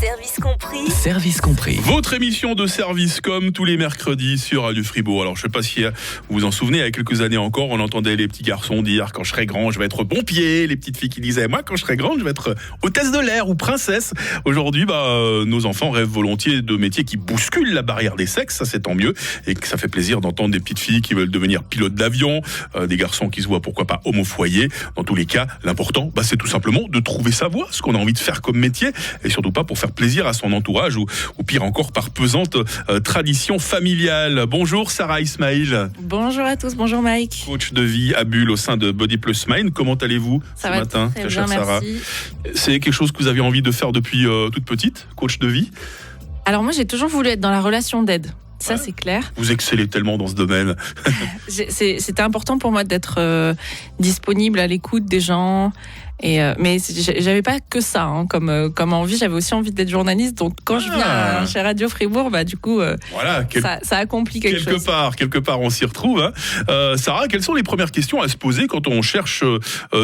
Service compris. Service compris. Votre émission de service comme tous les mercredis sur Radio Fribourg. Alors je sais pas si vous vous en souvenez, il y a quelques années encore, on entendait les petits garçons dire quand je serai grand, je vais être pompier. Les petites filles qui disaient moi quand je serai grande, je vais être hôtesse de l'air ou princesse. Aujourd'hui, nos enfants rêvent volontiers de métiers qui bousculent la barrière des sexes, ça c'est tant mieux. Et que ça fait plaisir d'entendre des petites filles qui veulent devenir pilotes d'avion, des garçons qui se voient pourquoi pas homme au foyer. Dans tous les cas, l'important, c'est tout simplement de trouver sa voie, ce qu'on a envie de faire comme métier, et surtout pas pour faire plaisir à son entourage ou pire encore par pesante tradition familiale. Bonjour Sarah Ismail. Bonjour à tous, bonjour Mike. Coach de vie à Bulle au sein de Body Plus Mind. Comment allez-vous ce matin, très chère bien, Sarah? merci. C'est quelque chose que vous aviez envie de faire depuis toute petite, coach de vie? Alors moi j'ai toujours voulu être dans la relation d'aide. Ça, c'est clair. Vous excellez tellement dans ce domaine. C'était important pour moi d'être disponible à l'écoute des gens. Mais j'avais pas que ça comme envie. J'avais aussi envie d'être journaliste. Donc quand je viens chez Radio Fribourg, du coup, ça accomplit quelque chose. Quelque part, on s'y retrouve. Sarah, quelles sont les premières questions à se poser quand on cherche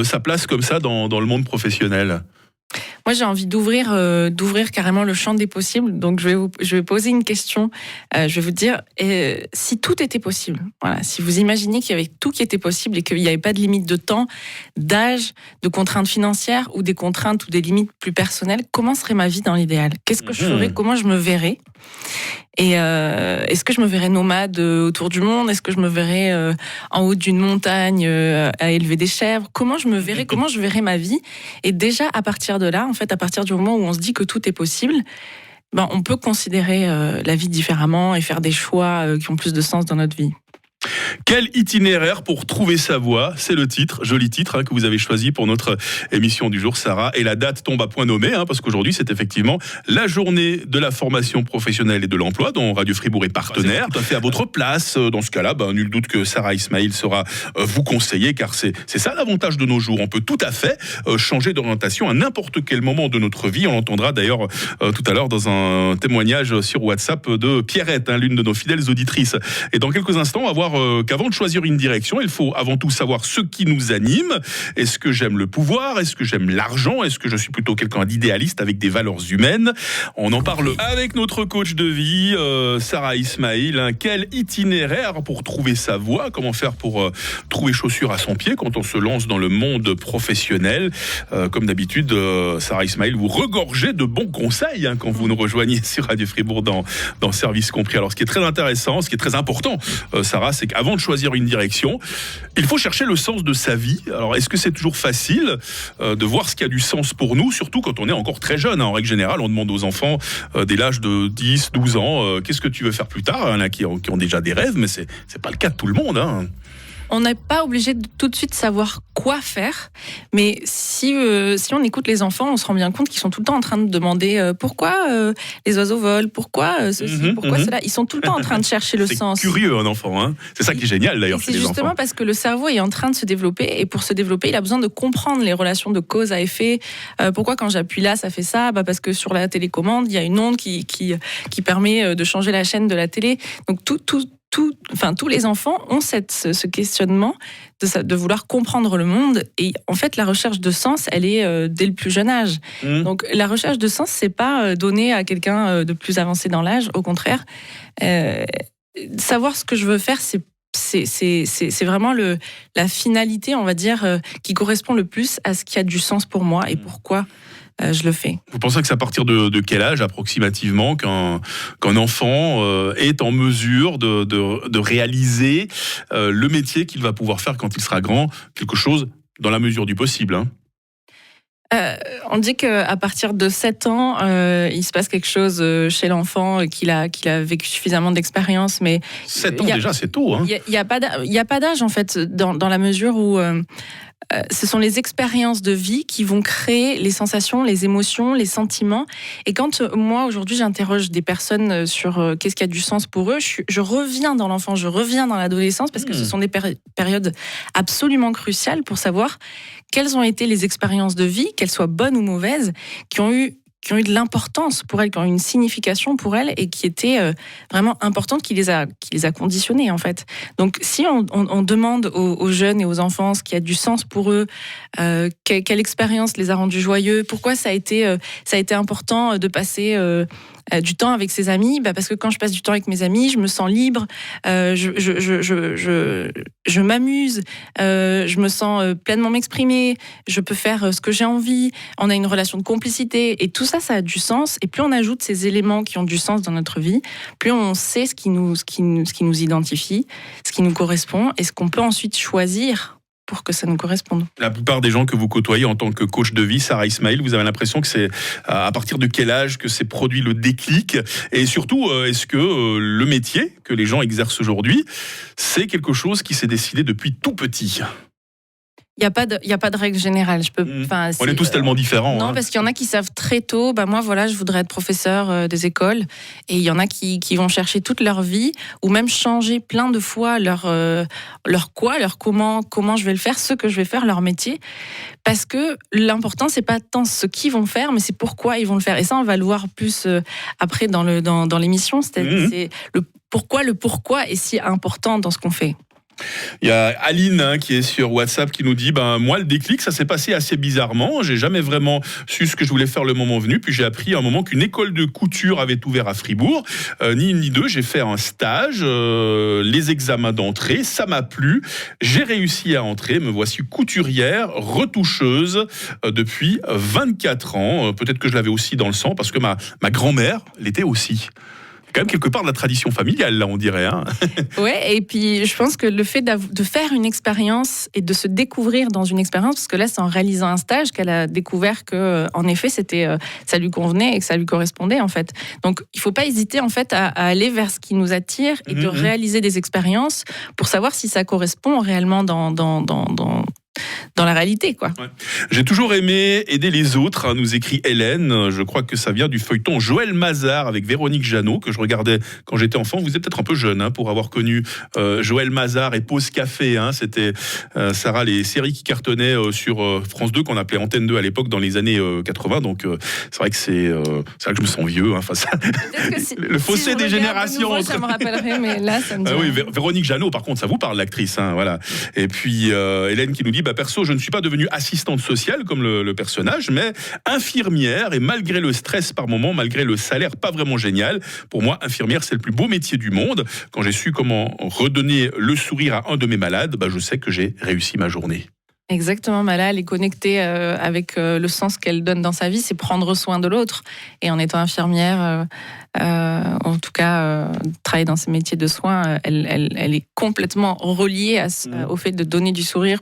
sa place comme ça dans le monde professionnel? Moi, j'ai envie d'ouvrir carrément le champ des possibles. Donc, je vais poser une question. Je vais vous dire, si tout était possible, voilà, si vous imaginiez qu'il y avait tout qui était possible et qu'il n'y avait pas de limite de temps, d'âge, de contraintes financières ou des contraintes ou des limites plus personnelles, comment serait ma vie dans l'idéal? Qu'est-ce que je ferais? Comment je me verrais? Et est-ce que je me verrais nomade autour du monde? Est-ce que je me verrais en haut d'une montagne à élever des chèvres? Comment je me verrais? Comment je verrais ma vie? Et déjà, à partir de là, en fait, à partir du moment où on se dit que tout est possible, on peut considérer la vie différemment et faire des choix qui ont plus de sens dans notre vie. Quel itinéraire pour trouver sa voie? C'est le titre, joli titre que vous avez choisi pour notre émission du jour, Sarah. Et la date tombe à point nommé, parce qu'aujourd'hui, c'est effectivement la journée de la formation professionnelle et de l'emploi, dont Radio Fribourg est partenaire. Tout à fait à votre place. Dans ce cas-là, nul doute que Sarah Ismail saura vous conseiller, car c'est ça l'avantage de nos jours. On peut tout à fait changer d'orientation à n'importe quel moment de notre vie. On l'entendra d'ailleurs tout à l'heure dans un témoignage sur WhatsApp de Pierrette, l'une de nos fidèles auditrices. Et dans quelques instants, on va voir qu'avant de choisir une direction, il faut avant tout savoir ce qui nous anime. Est-ce que j'aime le pouvoir? Est-ce que j'aime l'argent? Est-ce que je suis plutôt quelqu'un d'idéaliste avec des valeurs humaines? On en parle avec notre coach de vie, Sarah Ismail. Quel itinéraire pour trouver sa voie? Comment faire pour trouver chaussure à son pied quand on se lance dans le monde professionnel? Comme d'habitude, Sarah Ismail, vous regorgez de bons conseils quand vous nous rejoignez sur Radio Fribourg dans Service compris. Alors ce qui est très intéressant, ce qui est très important, Sarah, c'est qu'avant de choisir une direction, il faut chercher le sens de sa vie. Alors, est-ce que c'est toujours facile de voir ce qui a du sens pour nous, surtout quand on est encore très jeune? En règle générale, on demande aux enfants dès l'âge de 10, 12 ans, qu'est-ce que tu veux faire plus tard? Il y en a qui ont déjà des rêves, mais c'est pas le cas de tout le monde. On n'est pas obligé de tout de suite savoir quoi faire, mais si on écoute les enfants, on se rend bien compte qu'ils sont tout le temps en train de demander pourquoi les oiseaux volent, pourquoi ceci, pourquoi cela. Ils sont tout le temps en train de chercher le sens. C'est curieux un enfant, C'est ça qui est génial d'ailleurs chez les enfants. C'est justement parce que le cerveau est en train de se développer, et pour se développer, il a besoin de comprendre les relations de cause à effet. Pourquoi quand j'appuie là, ça fait ça? Parce que sur la télécommande, il y a une onde qui permet de changer la chaîne de la télé. Donc tous les enfants ont ce questionnement de vouloir comprendre le monde, et en fait la recherche de sens, elle est dès le plus jeune âge. Donc la recherche de sens, c'est pas donné à quelqu'un de plus avancé dans l'âge, au contraire. Savoir ce que je veux faire, c'est vraiment la finalité, on va dire, qui correspond le plus à ce qui a du sens pour moi et pourquoi je le fais. Vous pensez que c'est à partir de quel âge approximativement qu'un enfant est en mesure de réaliser le métier qu'il va pouvoir faire quand il sera grand, quelque chose dans la mesure du possible? On dit qu'à partir de 7 ans, il se passe quelque chose chez l'enfant, qu'il a vécu suffisamment d'expérience. Mais 7 ans déjà, c'est tôt. Il n'y a pas d'âge en fait, dans la mesure où ce sont les expériences de vie qui vont créer les sensations, les émotions, les sentiments. Et quand moi, aujourd'hui, j'interroge des personnes sur qu'est-ce qui a du sens pour eux, je reviens dans l'enfance, je reviens dans l'adolescence, parce que ce sont des périodes absolument cruciales pour savoir quelles ont été les expériences de vie, qu'elles soient bonnes ou mauvaises, qui ont eu qui ont eu de l'importance pour elles, qui ont eu une signification pour elles et qui étaient vraiment importantes, qui les a conditionnées en fait. Donc si on demande aux jeunes et aux enfants ce qui a du sens pour eux, quelle expérience les a rendus joyeux, pourquoi ça a été important de passer du temps avec ses amis, parce que quand je passe du temps avec mes amis, je me sens libre, je m'amuse, je me sens pleinement m'exprimer, je peux faire ce que j'ai envie, on a une relation de complicité, et tout ça, ça a du sens. Et plus on ajoute ces éléments qui ont du sens dans notre vie, plus on sait ce qui nous identifie, ce qui nous correspond, et ce qu'on peut ensuite choisir pour que ça nous corresponde. La plupart des gens que vous côtoyez en tant que coach de vie, Sarah Ismail, vous avez l'impression que c'est à partir de quel âge que s'est produit le déclic? Et surtout, est-ce que le métier que les gens exercent aujourd'hui, c'est quelque chose qui s'est décidé depuis tout petit? Il n'y a pas de règle générale. On est tous tellement différents. Non, parce qu'il y en a qui savent très tôt, moi voilà, je voudrais être professeur des écoles. Et il y en a qui vont chercher toute leur vie, ou même changer plein de fois leur comment je vais le faire, ce que je vais faire, leur métier. Parce que l'important, c'est pas tant ce qu'ils vont faire, mais c'est pourquoi ils vont le faire. Et ça, on va le voir plus après dans l'émission. C'est le pourquoi est si important dans ce qu'on fait. Il y a Aline qui est sur WhatsApp qui nous dit moi le déclic ça s'est passé assez bizarrement, j'ai jamais vraiment su ce que je voulais faire le moment venu, puis j'ai appris à un moment qu'une école de couture avait ouvert à Fribourg, ni une ni deux, j'ai fait un stage, les examens d'entrée, ça m'a plu, j'ai réussi à entrer, me voici couturière, retoucheuse depuis 24 ans, peut-être que je l'avais aussi dans le sang parce que ma grand-mère l'était aussi. Quand même quelque part de la tradition familiale, là, on dirait. Ouais, et puis je pense que le fait de faire une expérience et de se découvrir dans une expérience, parce que là, c'est en réalisant un stage qu'elle a découvert que, en effet, ça lui convenait et que ça lui correspondait, en fait. Donc, il ne faut pas hésiter, en fait, à aller vers ce qui nous attire et de réaliser des expériences pour savoir si ça correspond réellement dans la réalité, quoi. Ouais. J'ai toujours aimé aider les autres, nous écrit Hélène. Je crois que ça vient du feuilleton Joël Mazar avec Véronique Jeannot, que je regardais quand j'étais enfant. Vous êtes peut-être un peu jeune pour avoir connu Joël Mazar et Pause Café. C'était, Sarah, les séries qui cartonnaient sur France 2, qu'on appelait Antenne 2 à l'époque, dans les années 80. Donc, c'est vrai que que je me sens vieux. Le fossé des générations. Nouveau, ça me rappellerait, mais là, ça me dit. Oui, Véronique Jeannot, par contre, ça vous parle, l'actrice. Voilà. Et puis, Hélène qui nous dit, perso, je ne suis pas devenue assistante sociale comme le personnage, mais infirmière, et malgré le stress par moment, malgré le salaire pas vraiment génial, pour moi, infirmière, c'est le plus beau métier du monde. Quand j'ai su comment redonner le sourire à un de mes malades, je sais que j'ai réussi ma journée. Exactement, là, elle est connectée avec le sens qu'elle donne dans sa vie, c'est prendre soin de l'autre. Et en étant infirmière, en tout cas, travailler dans ces métiers de soins, elle est complètement reliée au fait de donner du sourire,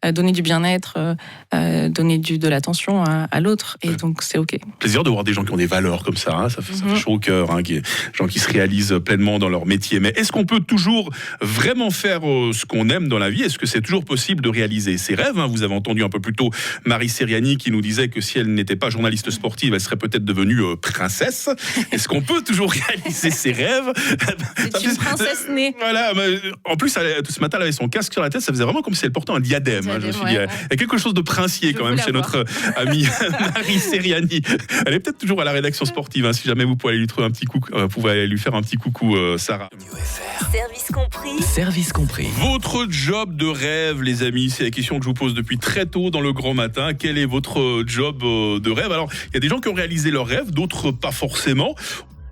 donner du bien-être, donner de l'attention à l'autre. Et donc, c'est OK. Plaisir de voir des gens qui ont des valeurs comme ça. Ça fait chaud au cœur, des gens qui se réalisent pleinement dans leur métier. Mais est-ce qu'on peut toujours vraiment faire ce qu'on aime dans la vie? Est-ce que c'est toujours possible de réaliser ses rêves? Vous avez entendu un peu plus tôt Marie Seriani qui nous disait que si elle n'était pas journaliste sportive, elle serait peut-être devenue princesse. Est-ce qu'on peut toujours réaliser ses rêves? C'est une princesse née. Voilà. En plus, ce matin, elle avait son casque sur la tête. Ça faisait vraiment comme si elle portait un diadème. Je me suis dit, il y a quelque chose de princier quand même chez notre amie Marie Seriani. Elle est peut-être toujours à la rédaction sportive. Si jamais vous pouvez aller lui trouver un petit coucou, vous pouvez aller lui faire un petit coucou, Sarah. Service compris. Service compris. Votre job de rêve, les amis, c'est la question que je vous pose depuis très tôt dans le grand matin. Quel est votre job de rêve? Alors, il y a des gens qui ont réalisé leurs rêves, d'autres pas forcément.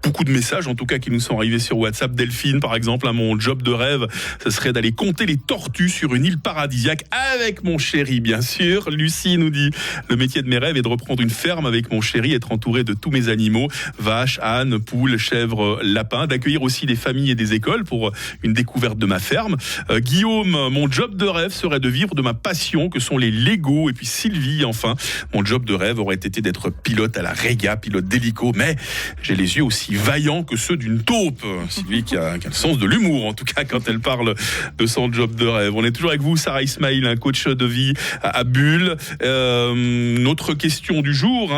Beaucoup de messages, en tout cas, qui nous sont arrivés sur WhatsApp. Delphine, par exemple, mon job de rêve, ce serait d'aller compter les tortues sur une île paradisiaque avec mon chéri, bien sûr. Lucie nous dit, le métier de mes rêves est de reprendre une ferme avec mon chéri, être entouré de tous mes animaux, vaches, ânes, poules, chèvres, lapins, d'accueillir aussi des familles et des écoles pour une découverte de ma ferme. Guillaume, mon job de rêve serait de vivre de ma passion, que sont les Lego. Et puis Sylvie, enfin, mon job de rêve aurait été d'être pilote à la Rega, pilote d'hélico, mais j'ai les yeux aussi vaillants que ceux d'une taupe. Sylvie qui a le sens de l'humour, en tout cas, quand elle parle de son job de rêve. On est toujours avec vous, Sarah Ismail, un coach de vie à Bulle. Notre question du jour,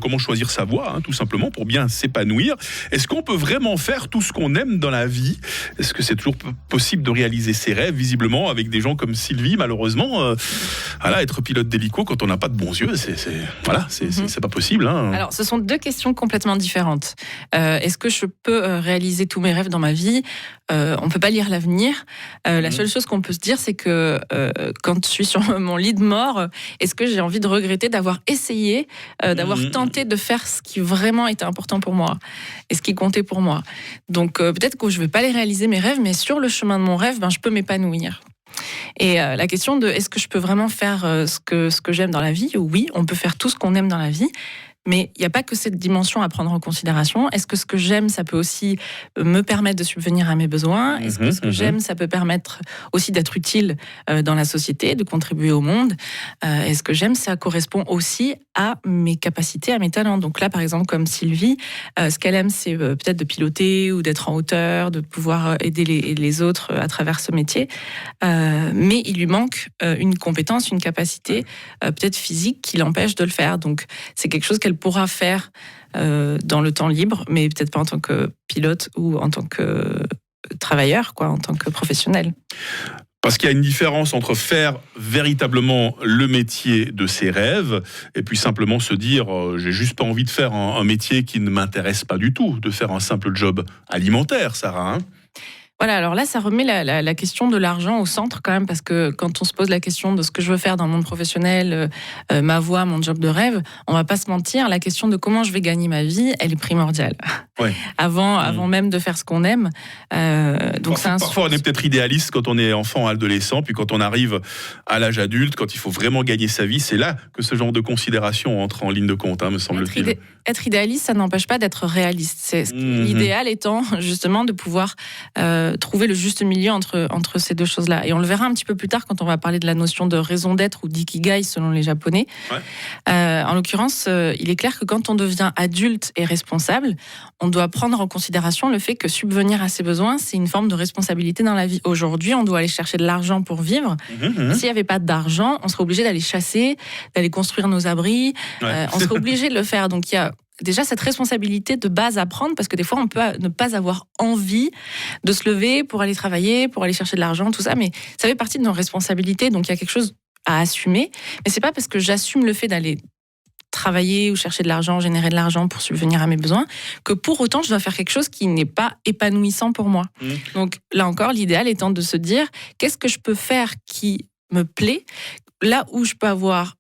comment choisir sa voie, tout simplement, pour bien s'épanouir. Est-ce qu'on peut vraiment faire tout ce qu'on aime dans la vie ? Est-ce que c'est toujours possible de réaliser ses rêves, visiblement, avec des gens comme Sylvie, malheureusement, être pilote d'hélico quand on n'a pas de bons yeux, c'est pas possible. Alors, ce sont deux questions complètement différentes. Est-ce que je peux réaliser tous mes rêves dans ma vie ? On peut pas lire l'avenir. La seule chose qu'on peut se dire, c'est que quand je suis sur mon lit de mort, est-ce que j'ai envie de regretter d'avoir essayé, d'avoir tenté de faire ce qui vraiment était important pour moi et ce qui comptait pour moi. Donc peut-être que je vais pas les réaliser mes rêves, mais sur le chemin de mon rêve, je peux m'épanouir. Et la question de est-ce que je peux vraiment faire ce que j'aime dans la vie ? Oui, on peut faire tout ce qu'on aime dans la vie. Mais il n'y a pas que cette dimension à prendre en considération. Est-ce que ce que j'aime, ça peut aussi me permettre de subvenir à mes besoins ? Est-ce que ce que j'aime, ça peut permettre aussi d'être utile dans la société, de contribuer au monde ? Est-ce que j'aime, ça correspond aussi à mes capacités, à mes talents ? Donc là, par exemple, comme Sylvie, ce qu'elle aime, c'est peut-être de piloter ou d'être en hauteur, de pouvoir aider les autres à travers ce métier. Mais il lui manque une compétence, une capacité peut-être physique qui l'empêche de le faire. Donc c'est quelque chose qu'elle pourra faire dans le temps libre, mais peut-être pas en tant que pilote ou en tant que travailleur, en tant que professionnel. Parce qu'il y a une différence entre faire véritablement le métier de ses rêves et puis simplement se dire j'ai juste pas envie de faire un métier qui ne m'intéresse pas du tout, de faire un simple job alimentaire, Sarah. Voilà, alors là, ça remet la question de l'argent au centre quand même, parce que quand on se pose la question de ce que je veux faire dans le monde professionnel, ma voie, mon job de rêve, on va pas se mentir, la question de comment je vais gagner ma vie, elle est primordiale. Ouais. Avant même de faire ce qu'on aime. Donc parfois, on est peut-être idéaliste quand on est enfant, adolescent, puis quand on arrive à l'âge adulte, quand il faut vraiment gagner sa vie, c'est là que ce genre de considération entre en ligne de compte, me semble-t-il. Être idéaliste, ça n'empêche pas d'être réaliste. L'idéal étant justement de pouvoir trouver le juste milieu entre ces deux choses-là. Et on le verra un petit peu plus tard quand on va parler de la notion de raison d'être ou d'ikigai selon les Japonais. Ouais. En l'occurrence, il est clair que quand on devient adulte et responsable, on doit prendre en considération le fait que subvenir à ses besoins, c'est une forme de responsabilité dans la vie. Aujourd'hui, on doit aller chercher de l'argent pour vivre. S'il n'y avait pas d'argent, on serait obligé d'aller chasser, d'aller construire nos abris. Ouais. On serait obligé de le faire. Donc il y a déjà cette responsabilité de base à prendre, parce que des fois on peut ne pas avoir envie de se lever pour aller travailler, pour aller chercher de l'argent, tout ça, mais ça fait partie de nos responsabilités, donc il y a quelque chose à assumer. Mais c'est pas parce que j'assume le fait d'aller travailler ou chercher de l'argent, générer de l'argent pour subvenir à mes besoins, que pour autant je dois faire quelque chose qui n'est pas épanouissant pour moi. Donc là encore, l'idéal étant de se dire qu'est-ce que je peux faire qui me plaît, là où je peux avoir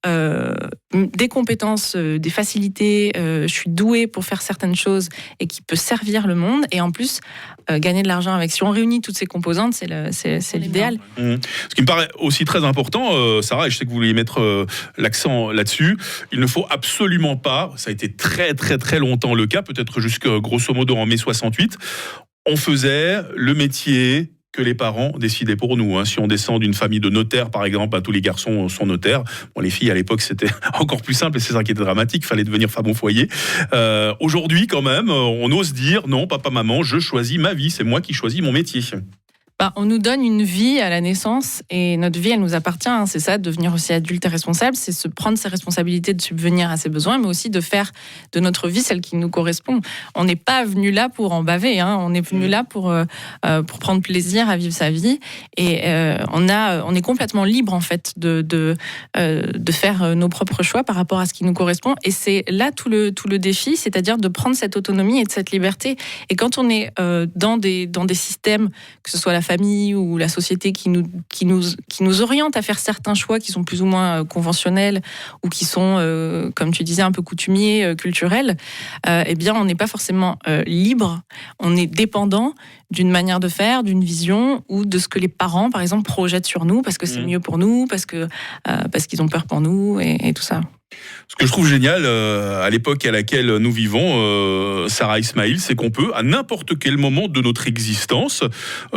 des compétences, des facilités, je suis douée pour faire certaines choses et qui peut servir le monde, et en plus gagner de l'argent avec. Si on réunit toutes ces composantes, c'est l'idéal. Ce qui me paraît aussi très important, Sarah, et je sais que vous vouliez mettre l'accent là-dessus, il ne faut absolument pas, ça a été très très très longtemps le cas, peut-être jusque grosso modo en mai 68, on faisait le métier que les parents décidaient pour nous. Si on descend d'une famille de notaires, par exemple, tous les garçons sont notaires. Bon, les filles, à l'époque, c'était encore plus simple et c'est ça qui était dramatique. Il fallait devenir femme au foyer. Aujourd'hui, quand même, on ose dire non, papa, maman, je choisis ma vie. C'est moi qui choisis mon métier. On nous donne une vie à la naissance et notre vie, elle nous appartient. C'est ça, devenir aussi adulte et responsable, c'est se prendre ses responsabilités de subvenir à ses besoins, mais aussi de faire de notre vie celle qui nous correspond. On n'est pas venu là pour en baver, on est venu là pour prendre plaisir à vivre sa vie, et on est complètement libre en fait de faire nos propres choix par rapport à ce qui nous correspond. Et c'est là tout le défi, c'est-à-dire de prendre cette autonomie et de cette liberté. Et quand on est dans des systèmes, que ce soit la famille ou la société qui nous oriente à faire certains choix qui sont plus ou moins conventionnels ou qui sont, comme tu disais, un peu coutumiers, culturels, eh bien, on n'est pas forcément libre. On est dépendant d'une manière de faire, d'une vision ou de ce que les parents, par exemple, projettent sur nous parce que c'est mieux pour nous, parce qu'ils ont peur pour nous et tout ça. Ce que je trouve génial à l'époque à laquelle nous vivons, Sarah Ismail, c'est qu'on peut à n'importe quel moment de notre existence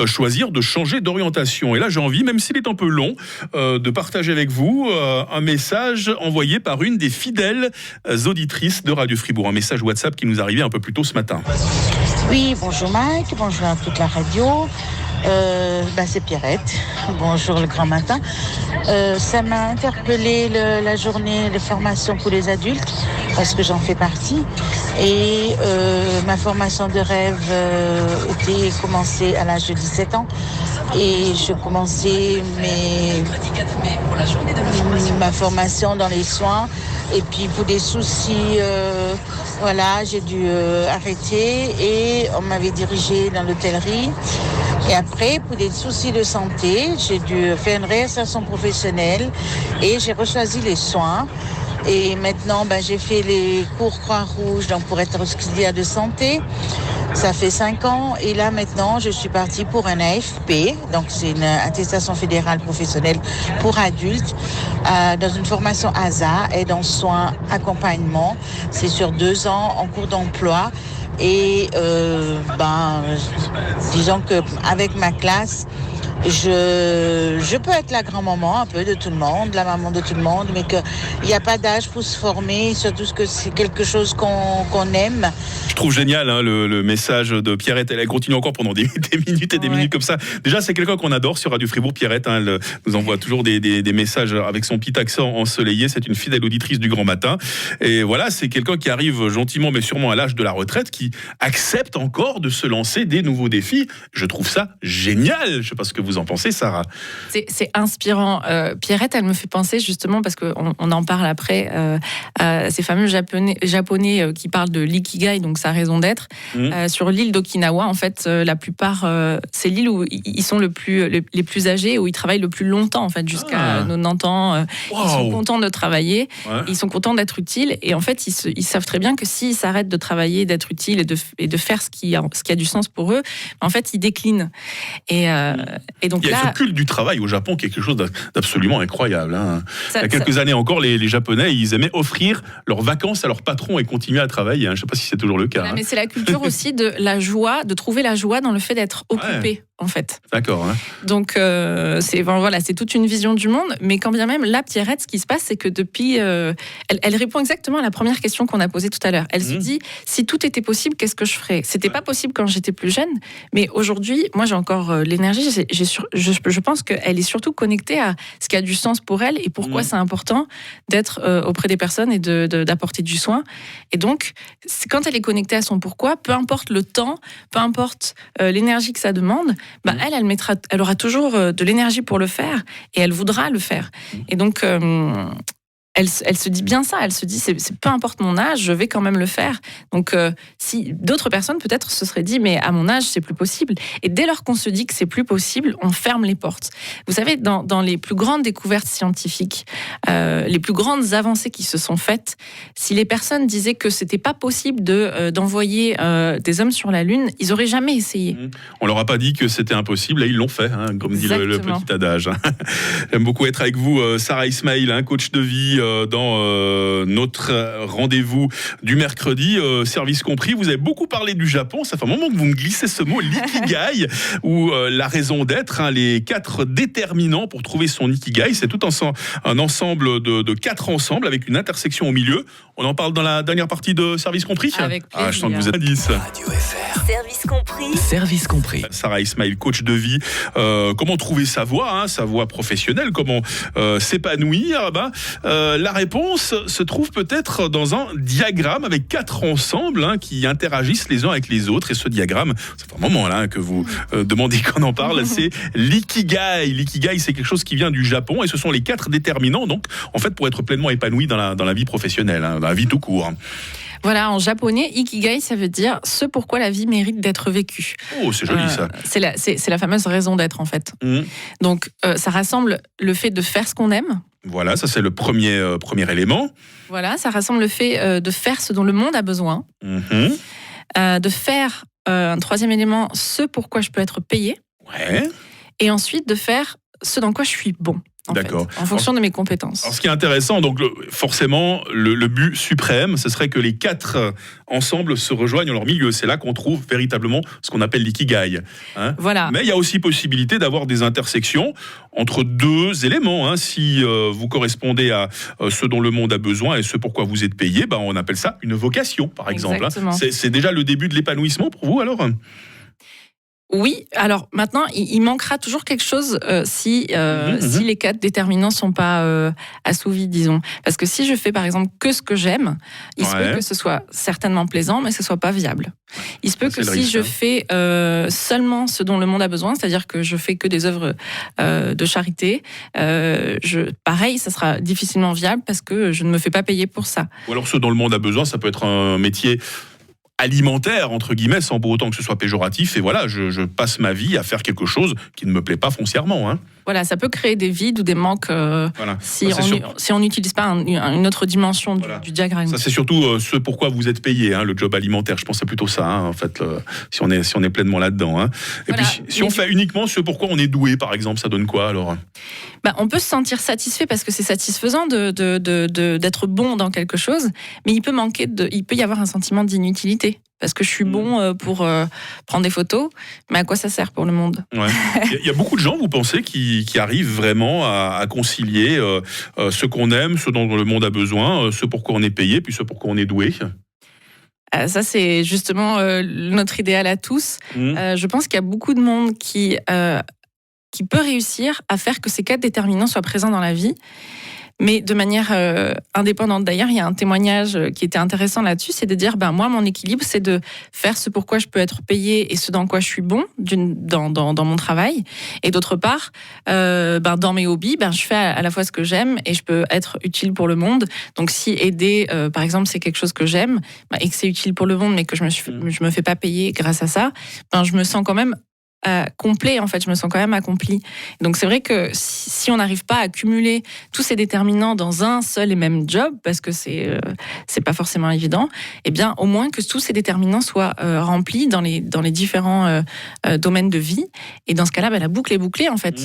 choisir de changer d'orientation. Et là, j'ai envie, même s'il est un peu long, de partager avec vous un message envoyé par une des fidèles auditrices de Radio Fribourg. Un message WhatsApp qui nous arrivait un peu plus tôt ce matin. Oui, bonjour Mike, bonjour à toute la radio. C'est Pierrette. Bonjour le grand matin. Ça m'a interpellé la journée de formation pour les adultes parce que j'en fais partie. Et ma formation de rêve était commencée à l'âge de 17 ans. Et je commençais ma formation dans les soins. Et puis pour des soucis, j'ai dû arrêter et on m'avait dirigée dans l'hôtellerie. Et après, pour des soucis de santé, j'ai dû faire une réinsertion professionnelle et j'ai rechoisi les soins. Et maintenant, j'ai fait les cours Croix-Rouge donc pour être auxiliaire de santé. Ça fait 5 ans et là maintenant, je suis partie pour un AFP. Donc c'est une attestation fédérale professionnelle pour adultes dans une formation ASA, aide en soins, accompagnement. C'est sur 2 ans en cours d'emploi. Et disons qu'avec ma classe, je peux être la grand-maman un peu de tout le monde, la maman de tout le monde, mais qu'il n'y a pas d'âge pour se former, surtout que c'est quelque chose qu'on aime. Je trouve génial le message de Pierrette. Elle continue encore pendant des minutes et des minutes comme ça. Déjà, c'est quelqu'un qu'on adore sur Radio Fribourg. Pierrette, elle nous envoie toujours des messages avec son petit accent ensoleillé. C'est une fidèle auditrice du Grand Matin. Et voilà, c'est quelqu'un qui arrive gentiment, mais sûrement à l'âge de la retraite, qui accepte encore de se lancer des nouveaux défis. Je trouve ça génial. Je ne sais pas ce que vous en pensez, Sarah. C'est inspirant. Pierrette, elle me fait penser justement, parce qu'on en parle après, à ces fameux japonais qui parlent de l'ikigai, donc sa raison d'être. Sur l'île d'Okinawa, en fait, la plupart, c'est l'île où ils sont les plus âgés, où ils travaillent le plus longtemps, en fait, jusqu'à 90 ans. Ils sont contents de travailler, ils sont contents d'être utiles, et en fait, ils savent très bien que s'ils s'arrêtent de travailler, d'être utiles et de faire ce qui a du sens pour eux, en fait, ils déclinent. Et donc il y a là, ce culte du travail au Japon qui est quelque chose d'absolument incroyable. Il y a quelques années encore, les Japonais, ils aimaient offrir leurs vacances à leurs patrons et continuer à travailler. Je ne sais pas si c'est toujours le cas. Mais c'est la culture aussi de la joie, de trouver la joie dans le fait d'être occupé. En fait. D'accord. Donc, c'est toute une vision du monde. Mais quand bien même, là, Pierrette, ce qui se passe, c'est que depuis... elle répond exactement à la première question qu'on a posée tout à l'heure. Elle se dit, si tout était possible, qu'est-ce que je ferais ? C'était pas possible quand j'étais plus jeune, mais aujourd'hui, moi, j'ai encore l'énergie. Je pense qu'elle est surtout connectée à ce qui a du sens pour elle et pourquoi c'est important d'être auprès des personnes et d'apporter du soin. Et donc, quand elle est connectée à son pourquoi, peu importe le temps, peu importe l'énergie que ça demande, elle aura toujours de l'énergie pour le faire et elle voudra le faire. Et donc, elle se dit bien ça, elle se dit c'est peu importe mon âge, je vais quand même le faire. Donc si d'autres personnes peut-être se seraient dit mais à mon âge c'est plus possible. Et dès lors qu'on se dit que c'est plus possible, on ferme les portes. Vous savez, dans les plus grandes découvertes scientifiques, les plus grandes avancées qui se sont faites, si les personnes disaient que c'était pas possible d'envoyer des hommes sur la Lune, ils auraient jamais essayé. On leur a pas dit que c'était impossible, et ils l'ont fait, comme dit le petit adage. J'aime beaucoup être avec vous, Sarah Ismail, coach de vie, dans notre rendez-vous du mercredi, service compris. Vous avez beaucoup parlé du Japon, ça fait un moment que vous me glissez ce mot, l'ikigai, ou la raison d'être, les 4 déterminants pour trouver son ikigai. C'est tout un ensemble de 4 ensembles avec une intersection au milieu. On en parle dans la dernière partie de Service compris. Avec plaisir. Je sens que vous êtes à 10. Radio FR. Service compris. Service compris. Sarah Ismail, coach de vie. Comment trouver sa voie professionnelle, comment s'épanouir. La réponse se trouve peut-être dans un diagramme avec 4 ensembles qui interagissent les uns avec les autres. Et ce diagramme, c'est un moment là que vous demandez qu'on en parle, c'est l'ikigai. L'ikigai, c'est quelque chose qui vient du Japon et ce sont les 4 déterminants. Donc, en fait, pour être pleinement épanoui dans la vie professionnelle, dans la vie tout court. Voilà, en japonais, ikigai, ça veut dire ce pourquoi la vie mérite d'être vécue. Oh, c'est joli ça. C'est la fameuse raison d'être en fait. Donc, ça rassemble le fait de faire ce qu'on aime. Voilà, ça c'est le premier élément. Voilà, ça rassemble le fait de faire ce dont le monde a besoin. De faire, un troisième élément, ce pourquoi je peux être payé. Ouais. Et ensuite de faire ce dans quoi je suis bon. D'accord. En fonction de mes compétences. Alors, ce qui est intéressant, donc forcément, le but suprême, ce serait que les 4 ensemble se rejoignent en leur milieu. C'est là qu'on trouve véritablement ce qu'on appelle l'ikigai. Hein. Voilà. Mais il y a aussi possibilité d'avoir des intersections entre 2 éléments. Hein. Si vous correspondez à ce dont le monde a besoin et ce pourquoi vous êtes payé, on appelle ça une vocation, par exemple. Hein. C'est déjà le début de l'épanouissement pour vous, alors ? Oui, alors maintenant, il manquera toujours quelque chose si les 4 déterminants sont pas assouvis, disons. Parce que si je fais par exemple que ce que j'aime, il se peut que ce soit certainement plaisant, mais que ce soit pas viable. Il se peut que si je fais seulement ce dont le monde a besoin, c'est-à-dire que je fais que des œuvres de charité, pareil, ça sera difficilement viable parce que je ne me fais pas payer pour ça. Ou alors ce dont le monde a besoin, ça peut être un métier alimentaire, entre guillemets, sans pour autant que ce soit péjoratif. Et voilà, je passe ma vie à faire quelque chose qui ne me plaît pas foncièrement. Hein. Voilà, ça peut créer des vides ou des manques si on n'utilise pas une autre dimension du diagramme. Ça, c'est surtout ce pourquoi vous êtes payé, hein, le job alimentaire. Je pense que c'est plutôt ça, hein, en fait, si on est pleinement là-dedans. Hein. Et puis, si on fait uniquement ce pourquoi on est doué, par exemple, ça donne quoi alors ? On peut se sentir satisfait parce que c'est satisfaisant d'être bon dans quelque chose, mais il peut y avoir un sentiment d'inutilité. Parce que je suis bon pour prendre des photos, mais à quoi ça sert pour le monde ? Il y a beaucoup de gens, vous pensez, qui arrivent vraiment à concilier ce qu'on aime, ce dont le monde a besoin, ce pourquoi on est payé, puis ce pourquoi on est doué ? Ça, c'est justement notre idéal à tous. Je pense qu'il y a beaucoup de monde qui peut réussir à faire que ces 4 déterminants soient présents dans la vie. Mais de manière indépendante. D'ailleurs, il y a un témoignage qui était intéressant là-dessus, c'est de dire, moi, mon équilibre, c'est de faire ce pourquoi je peux être payé et ce dans quoi je suis bon dans mon travail. Et d'autre part, dans mes hobbies, je fais à la fois ce que j'aime et je peux être utile pour le monde. Donc, si aider, par exemple, c'est quelque chose que j'aime et que c'est utile pour le monde, mais que je me fais pas payer grâce à ça, je me sens quand même complet, en fait, je me sens quand même accompli. Donc c'est vrai que si on n'arrive pas à cumuler tous ces déterminants dans un seul et même job, parce que c'est pas forcément évident, au moins que tous ces déterminants soient remplis dans les différents domaines de vie. Et dans ce cas-là, la boucle est bouclée, en fait.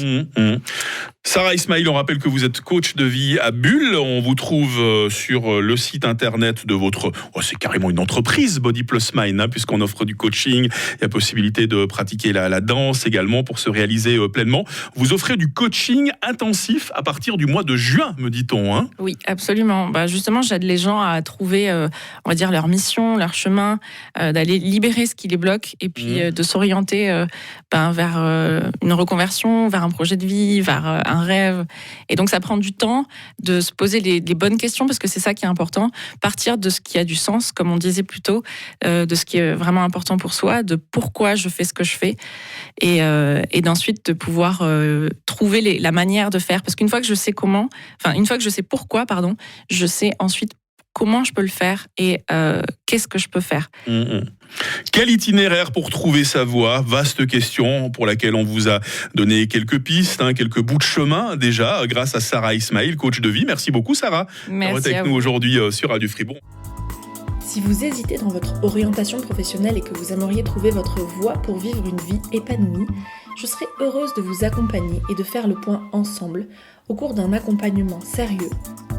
Sarah Ismail, on rappelle que vous êtes coach de vie à Bulle. On vous trouve sur le site internet de votre... c'est carrément une entreprise, Body Plus Mind, hein, puisqu'on offre du coaching. Il y a possibilité de pratiquer la danse également pour se réaliser pleinement. Vous offrez du coaching intensif à partir du mois de juin, me dit-on. Hein ? Oui, absolument. Justement, j'aide les gens à trouver, on va dire, leur mission, leur chemin, d'aller libérer ce qui les bloque et puis de s'orienter vers une reconversion, vers un projet de vie, vers un rêve. Et donc, ça prend du temps de se poser les bonnes questions parce que c'est ça qui est important. Partir de ce qui a du sens, comme on disait plus tôt, de ce qui est vraiment important pour soi, de pourquoi je fais ce que je fais. Et d'ensuite de pouvoir trouver la manière de faire. Parce qu'une fois que je sais une fois que je sais pourquoi, je sais ensuite comment je peux le faire et qu'est-ce que je peux faire. Quel itinéraire pour trouver sa voie ? Vaste question pour laquelle on vous a donné quelques pistes, quelques bouts de chemin déjà, grâce à Sarah Ismail, coach de vie. Merci beaucoup Sarah d'avoir été avec nous aujourd'hui sur Radio Fribourg. Si vous hésitez dans votre orientation professionnelle et que vous aimeriez trouver votre voie pour vivre une vie épanouie, je serai heureuse de vous accompagner et de faire le point ensemble au cours d'un accompagnement sérieux,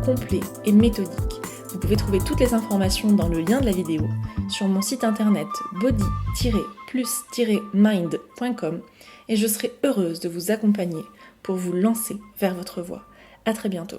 complet et méthodique. Vous pouvez trouver toutes les informations dans le lien de la vidéo sur mon site internet body-plus-mind.com et je serai heureuse de vous accompagner pour vous lancer vers votre voie. À très bientôt.